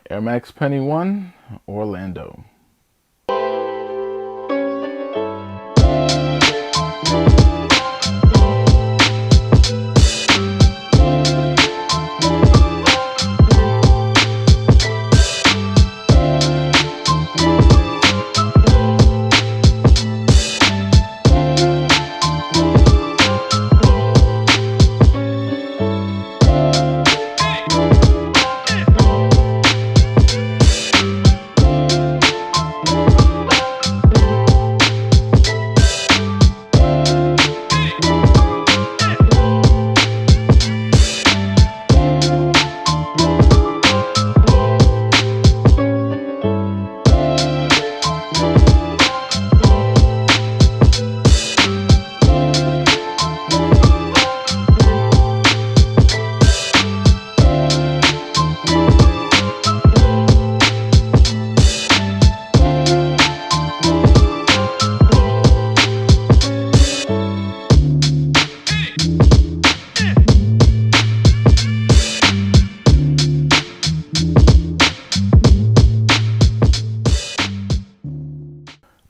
Air Max Penny 1, Orlando.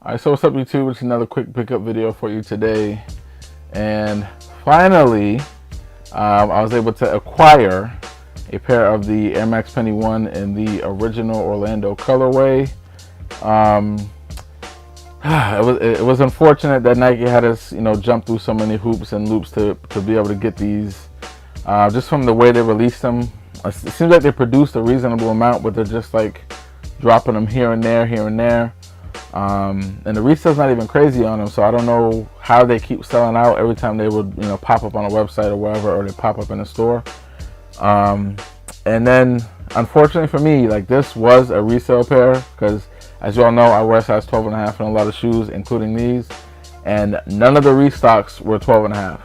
Alright, so what's up YouTube? It's another quick pickup video for you today. And finally, I was able to acquire a pair of the Air Max Penny 1 in the original Orlando colorway. It was unfortunate that Nike had us, jump through so many hoops and loops to be able to get these. Just from the way they released them, it seems like they produced a reasonable amount, but they're just like dropping them here and there, and the resale's not even crazy on them, so I don't know how they keep selling out every time they would, pop up on a website or wherever, or they pop up in a store. And then, unfortunately for me, like, this was a resale pair, because as you all know, I wear size 12.5 in a lot of shoes, including these, and none of the restocks were 12.5.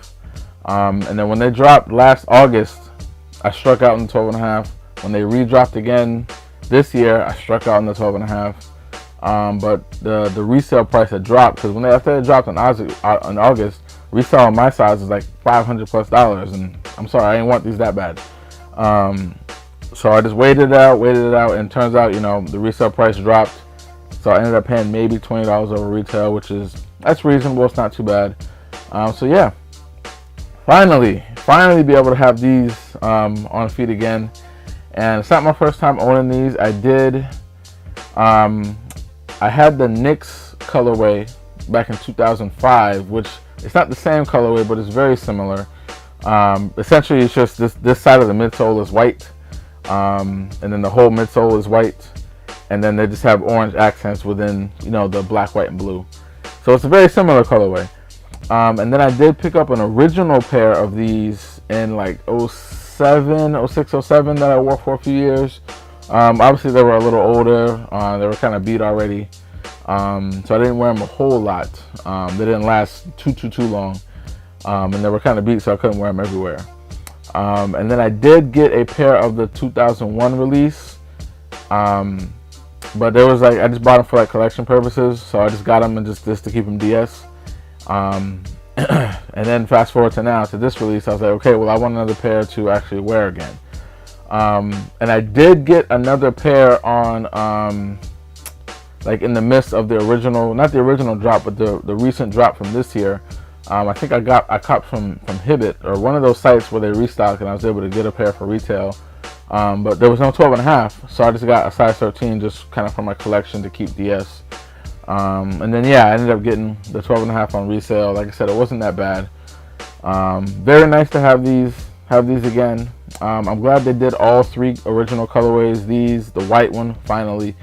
And then when they dropped last August, I struck out in the 12.5. When they re-dropped again this year, I struck out in the 12.5. But the resale price had dropped, because after it dropped in August, resale on my size is like $500+, and I'm sorry, I didn't want these that bad. So I just waited it out, and it turns out, the resale price dropped, so I ended up paying maybe $20 over retail, that's reasonable. It's not too bad. So yeah, finally be able to have these on feet again, and it's not my first time owning these. I had the Knicks colorway back in 2005, which it's not the same colorway, but it's very similar. Essentially, it's just this side of the midsole is white, and then the whole midsole is white, and then they just have orange accents within, the black, white, and blue. So it's a very similar colorway. And then I did pick up an original pair of these in like 07, 06, 07 that I wore for a few years. Obviously they were a little older, they were kind of beat already, so I didn't wear them a whole lot. They didn't last too long, and they were kind of beat, so I couldn't wear them everywhere. And then I did get a pair of the 2001 release, but there was I just bought them for like collection purposes, so I just got them and just to keep them DS. And then fast forward to now, to this release, I was like, okay, well, I want another pair to actually wear again. And I did get another pair on, like in the midst of the original, not the original drop, but the recent drop from this year. I think I copped from Hibbett, or one of those sites where they restock, and I was able to get a pair for retail. But there was no 12.5, so I just got a size 13 just kind of for my collection to keep DS. And then yeah, I ended up getting the 12.5 on resale. Like I said, it wasn't that bad. Very nice to have these again. I'm glad they did all three original colorways. The white one finally,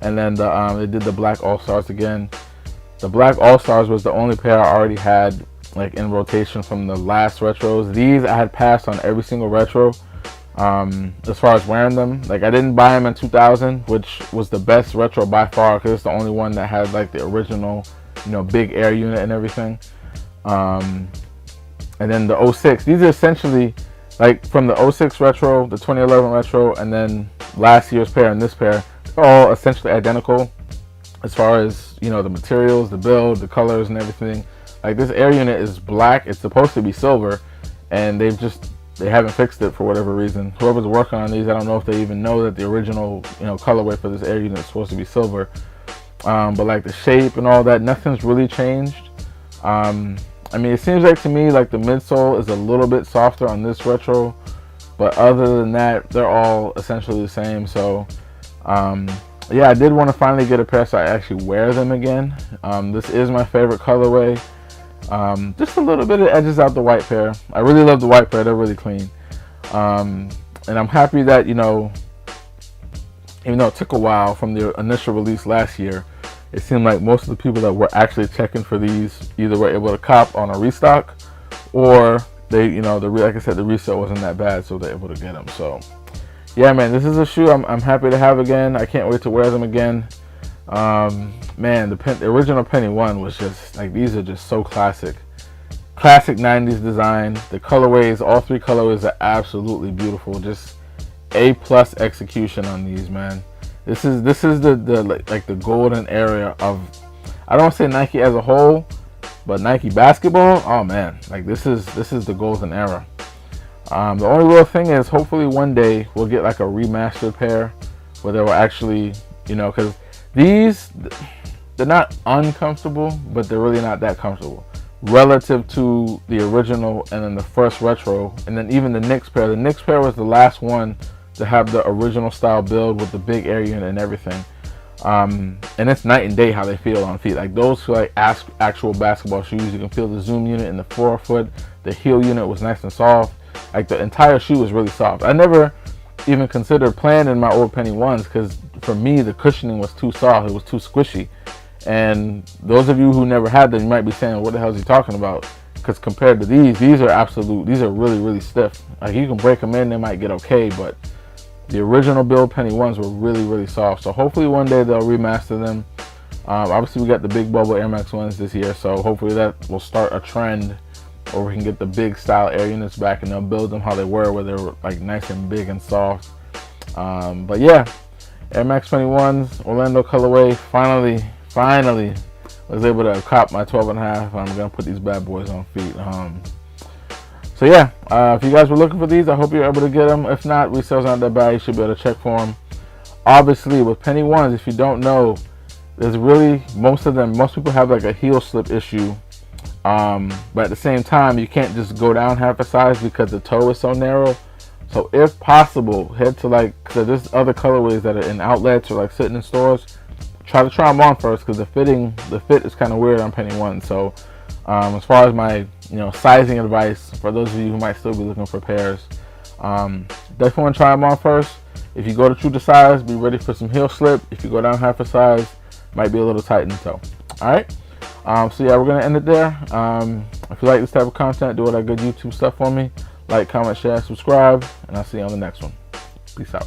and then they did the black all-stars again. The black all-stars was the only pair I already had like in rotation from the last retros. These I had passed on every single retro. As far as wearing them, like I didn't buy them in 2000, which was the best retro by far, because it's the only one that had like the original, big air unit and everything. And then the 06, these are essentially like from the 06 retro, the 2011 retro, and then last year's pair and this pair, they're all essentially identical as far as, the materials, the build, the colors, and everything. Like this air unit is black. It's supposed to be silver, and they've just they haven't fixed it for whatever reason. Whoever's working on these, I don't know if they even know that the original, colorway for this air unit is supposed to be silver. But like the shape and all that, nothing's really changed. I mean, it seems like to me like the midsole is a little bit softer on this retro, but other than that, they're all essentially the same. So yeah, I did want to finally get a pair so I actually wear them again. This is my favorite colorway. Just a little bit of edges out the white pair. I really love the white pair, they're really clean. And I'm happy that, even though it took a while from the initial release last year, it seemed like most of the people that were actually checking for these either were able to cop on a restock, or they, like I said, the resale wasn't that bad, so they're able to get them. So yeah, man, this is a shoe I'm happy to have again. I can't wait to wear them again. Man, the original Penny One was just like, these are just so classic 90s design. The colorways, all three colorways are absolutely beautiful. Just A+ execution on these, man. This is the golden era of, I don't want to say Nike as a whole, but Nike basketball. Oh man, like this is the golden era. The only real thing is, hopefully one day we'll get like a remastered pair where they will actually, because these, they're not uncomfortable, but they're really not that comfortable relative to the original and then the first retro, and then even the Knicks pair. The Knicks pair was the last one to have the original style build with the big air unit and everything. And it's night and day how they feel on feet. Like those feel like actual basketball shoes. You can feel the zoom unit in the forefoot. The heel unit was nice and soft. Like the entire shoe was really soft. I never even considered playing in my old Penny Ones because for me the cushioning was too soft. It was too squishy. And those of you who never had them, you might be saying, what the hell is he talking about? Because compared to these are really, really stiff. Like you can break them in, they might get okay, but the original build Penny Ones were really, really soft. So hopefully one day they'll remaster them. Obviously we got the big bubble Air Max 1s this year, so hopefully that will start a trend where we can get the big style air units back and they'll build them how they were, where they were like nice and big and soft. But yeah, Air Max 21s, Orlando colorway, finally was able to cop my 12.5. I'm gonna put these bad boys on feet. So yeah, if you guys were looking for these, I hope you're able to get them. If not, resales aren't that bad. You should be able to check for them. Obviously, with Penny Ones, if you don't know, there's really, most people have like a heel slip issue. But at the same time, you can't just go down half a size because the toe is so narrow. So if possible, head to cause there's other colorways that are in outlets or like sitting in stores. Try them on first, because the fit is kind of weird on Penny One. So as far as my sizing advice for those of you who might still be looking for pairs, definitely want to try them on first. If you go to true to size, be ready for some heel slip. If you go down half a size, might be a little tight in the toe. All right. So yeah, we're gonna end it there. If you like this type of content, do all that good YouTube stuff for me. Like, comment, share, subscribe, and I'll see you on the next one. Peace out.